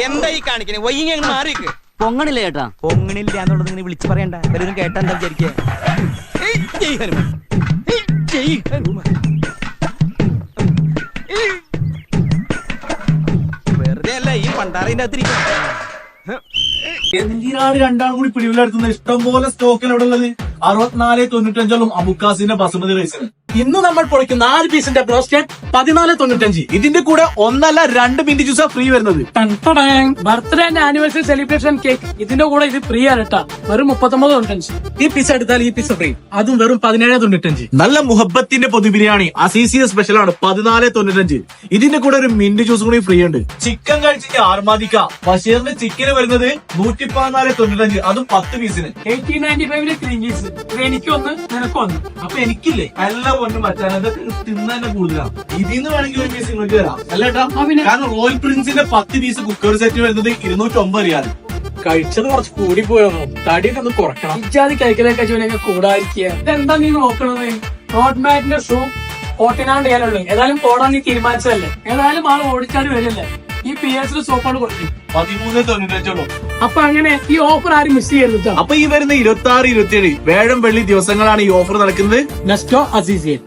എന്താ ഈ കാണിക്കണേ വൈകി മാറിക്ക് പൊങ്ങണില്ല ചേട്ടാ. പൊങ്ങണില്ല എന്നുള്ളത് ഇങ്ങനെ വിളിച്ചു പറയണ്ട. എല്ലാവരും കേട്ടാ എന്താ വിചാരിക്കുക? വെറുതെ അല്ല ഈ പണ്ടാറിന്റെ അകത്തിരിക്കും. എന്തിനാണ് രണ്ടാളും കൂടി പിടിവിലെടുത്തുന്നത്? ഇഷ്ടം പോലെ സ്റ്റോക്കിൽ എവിടെ ഉള്ളത്? 64.95 അബുക്കാസിന്റെ ബസുമതി റൈസിന്. ഇന്ന് നമ്മൾ പൊളിക്കുന്ന 4 പീസിന്റെ ബ്രോസ്റ്റഡ് 14.95. ഇതിന്റെ കൂടെ ഒന്നല്ല 2 മിന്റ് ജ്യൂസാ ഫ്രീ വരുന്നത്. Birthday and anniversary celebration cake ഇതിന്റെ കൂടെ ഇത് ഫ്രീ ആണ് കേട്ടാ. വെറും 39.95. ഈ പീസ് എടുത്താൽ ഈ പീസ് ഫ്രീ, അതും വെറും 17.95. നല്ല മുഹബത്തിന്റെ പൊതു ബിരിയാണി അസീസിയ സ്പെഷ്യൽ ആണ് 14.95. ഇതിന്റെ കൂടെ ഒരു മിന്റ് ജ്യൂസ് കൂടി ഫ്രീ ഉണ്ട്. ചിക്കൻ കഴിച്ചിട്ട് ആർമാദിക്ക ബഷീറിന്റെ ചിക്കന് വരുന്നത് 114.95, അതും 10 പീസിന്. 1895 ക്രീം ചീസ്. എനിക്കൊന്ന് നിനക്കൊന്ന്. അപ്പൊ എനിക്കില്ലേ എല്ലാ പൊന്നും പറ്റാൻ അതൊക്കെ തിന്നെ കൂടുതലാണ്. ഇതിന്ന് വേണമെങ്കിൽ ഒരു പീസ് ഇങ്ങോട്ട് തരാം അല്ലേട്ടാ. കാരണം റോയൽ പ്രിൻസിന്റെ 10 പീസ് കുക്കർ സെറ്റ് വരുന്നത് 209 റിയാൽ. കഴിച്ചത് കുറച്ച് കൂടി പോയെന്നോ? തടിയൊക്കെ ഒന്ന് കുറയ്ക്കണം. ഇജാതി കഴിക്കലൊക്കെ ചോദിക്കാൻ കൂടാതിരിക്കുക. ഇതെന്താ നീ നോക്കണത്? റോഡ് മാറ്റിന്റെ ഷൂ 49 റിയാലുള്ളൂ. ഏതായാലും പോടാൻ നീ തീരുമാനിച്ചതല്ലേ. ഏതായാലും ആൾ ഓടിച്ചാടി വരില്ലേ. ഈ PS സോപ്പാണ് കൊടുക്കും 13.95. അപ്പൊ അങ്ങനെ ഈ ഓഫർ ആരും മിസ് ചെയ്യരുത്. അപ്പൊ ഈ വരുന്ന 26, 27 വ്യാഴം വെള്ളി ദിവസങ്ങളാണ് ഈ ഓഫർ നടക്കുന്നത്. നെസ്റ്റോ അസീസിയൻ.